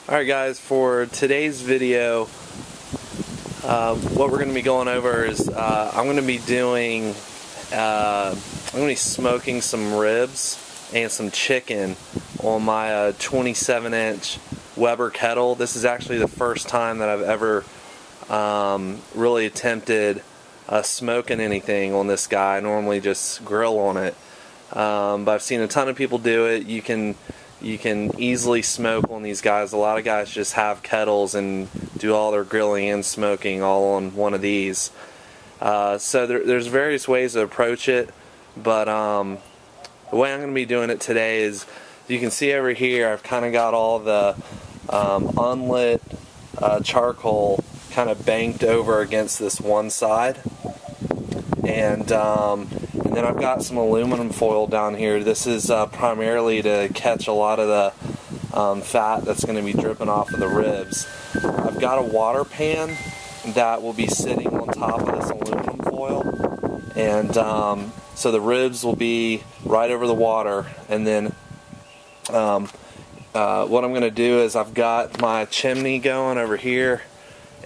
Alright guys, for today's video, what we're going to be going over is I'm going to be doing, I'm going to be smoking some ribs and some chicken on my 27-inch Weber kettle. This is actually the first time that I've ever really attempted smoking anything on this guy. I normally just grill on it, but I've seen a ton of people do it. You can easily smoke on these guys. A lot of guys just have kettles and do all their grilling and smoking all on one of these. So there's various ways to approach it, but the way I'm going to be doing it today is, you can see over here, I've kind of got all the unlit charcoal kind of banked over against this one side, and then I've got some aluminum foil down here. This is primarily to catch a lot of the fat that's going to be dripping off of the ribs. I've got a water pan that will be sitting on top of this aluminum foil, and so the ribs will be right over the water. And then what I'm going to do is, I've got my chimney going over here,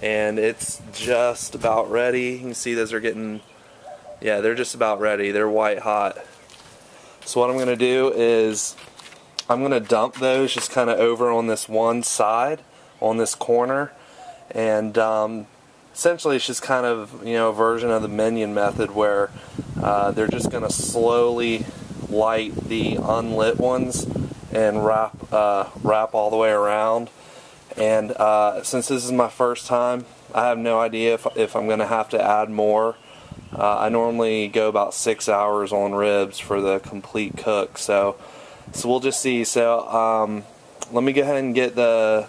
and it's just about ready. You can see those are getting, yeah, they're just about ready. They're white hot. So what I'm going to do is, I'm going to dump those just kind of over on this one side, on this corner, and essentially it's just kind of, you know, a version of the minion method where they're just going to slowly light the unlit ones and wrap all the way around. And since this is my first time, I have no idea if I'm going to have to add more. I normally go about 6 hours on ribs for the complete cook, so we'll just see. So let me go ahead and get the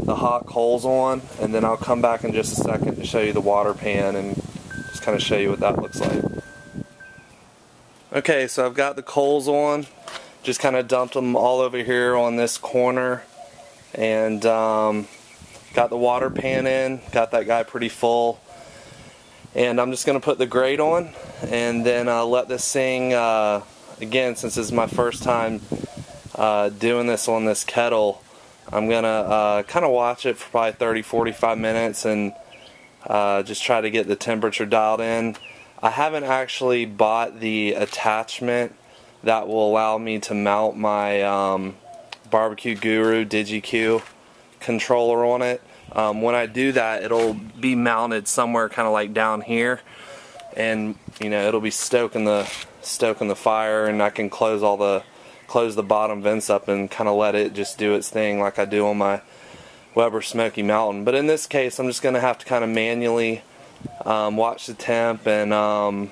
hot coals on, and then I'll come back in just a second to show you the water pan and just kind of show you what that looks like. Okay, so I've got the coals on. Just kind of dumped them all over here on this corner, and got the water pan in, got that guy pretty full. And I'm just going to put the grate on, and then let this thing, again, since this is my first time doing this on this kettle, I'm going to kind of watch it for probably 30-45 minutes and just try to get the temperature dialed in. I haven't actually bought the attachment that will allow me to mount my Barbecue Guru DigiQ controller on it. When I do that, it'll be mounted somewhere kind of like down here, and you know, it'll be stoking the fire, and I can close the bottom vents up and kind of let it just do its thing like I do on my Weber Smoky Mountain. But in this case, I'm just going to have to kind of manually watch the temp and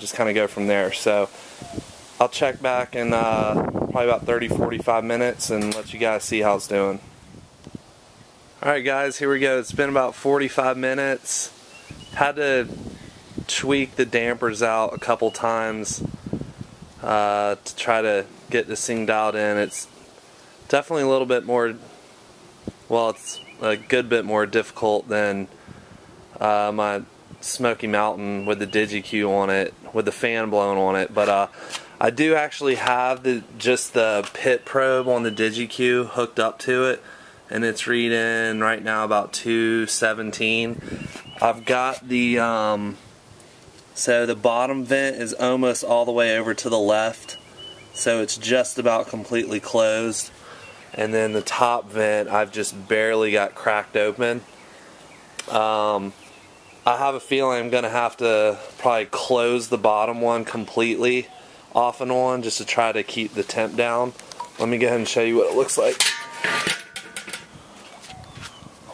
just kind of go from there. So I'll check back in probably about 30-45 minutes and let you guys see how it's doing. Alright guys, here we go. It's been about 45 minutes. Had to tweak the dampers out a couple times to try to get this thing dialed in. It's definitely a little bit more, well, it's a good bit more difficult than my Smoky Mountain with the DigiQ on it, with the fan blowing on it. But I do actually have just the pit probe on the DigiQ hooked up to it, and it's reading right now about 217. I've got the so the bottom vent is almost all the way over to the left, so it's just about completely closed, and then the top vent I've just barely got cracked open. I have a feeling I'm gonna have to probably close the bottom one completely off and on just to try to keep the temp down. Let me go ahead and show you what it looks like.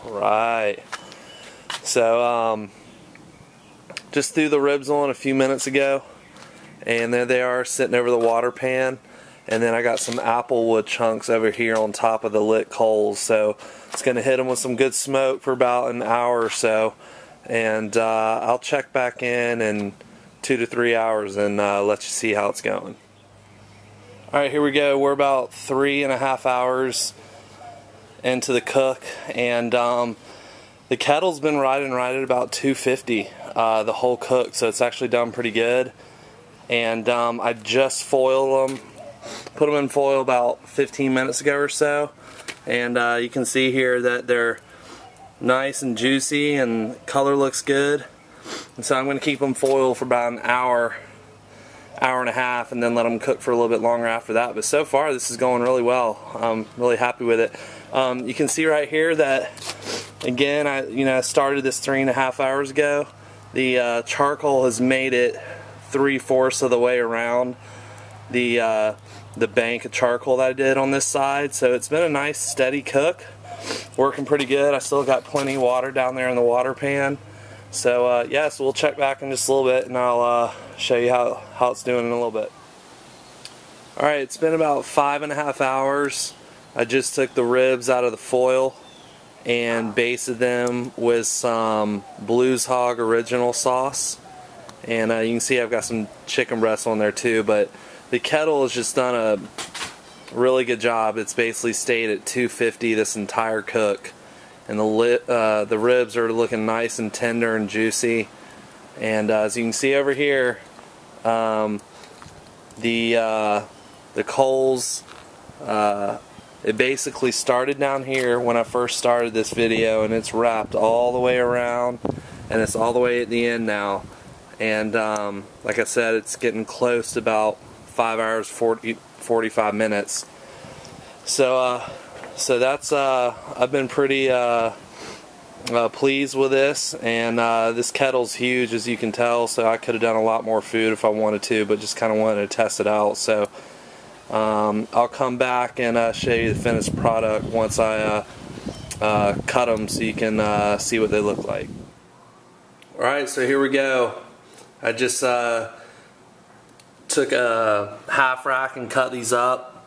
Right, so just threw the ribs on a few minutes ago, and there they are sitting over the water pan, and then I got some applewood chunks over here on top of the lit coals, so it's going to hit them with some good smoke for about an hour or so, and I'll check back in 2 to 3 hours and let you see how it's going. Alright, here we go. We're about 3.5 hours into the cook, and the kettle's been riding right at about 250 the whole cook, so it's actually done pretty good. And I just foiled them put them in foil about 15 minutes ago or so, and you can see here that they're nice and juicy and color looks good. And so I'm going to keep them foil for about an hour and a half, and then let them cook for a little bit longer after that. But so far this is going really well. I'm really happy with it. You can see right here that, again, I started this 3.5 hours ago. The charcoal has made it 3/4 of the way around the bank of charcoal that I did on this side. So it's been a nice steady cook, working pretty good. I still got plenty of water down there in the water pan. So yeah, so we'll check back in just a little bit, and I'll show you how it's doing in a little bit. Alright, it's been about 5.5 hours. I just took the ribs out of the foil and basted them with some Blues Hog original sauce. And you can see I've got some chicken breasts on there too, but the Kettle has just done a really good job. It's basically stayed at 250 this entire cook. And the ribs are looking nice and tender and juicy. And as you can see over here, the coals, it basically started down here when I first started this video, and it's wrapped all the way around, and it's all the way at the end now. And like I said, it's getting close to about 5 hours 45 minutes. So that's I've been pretty pleased with this, and this kettle's huge, as you can tell, so I could have done a lot more food if I wanted to, but just kind of wanted to test it out. So I'll come back and show you the finished product once I cut them, so you can see what they look like. Alright, so here we go. I just took a half rack and cut these up.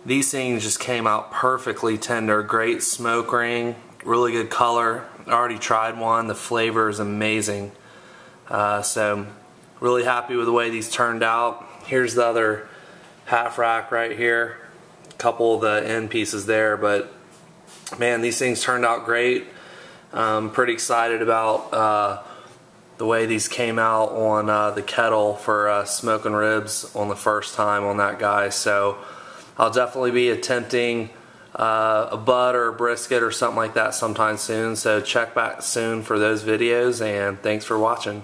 These things just came out perfectly tender. Great smoke ring, really good color. I already tried one. The flavor is amazing. So really happy with the way these turned out. Here's the other half rack right here. A couple of the end pieces there, but man, these things turned out great. I'm pretty excited about the way these came out on the Kettle for smoking ribs on the first time on that guy. So I'll definitely be attempting a butt or a brisket or something like that sometime soon. So check back soon for those videos, and thanks for watching.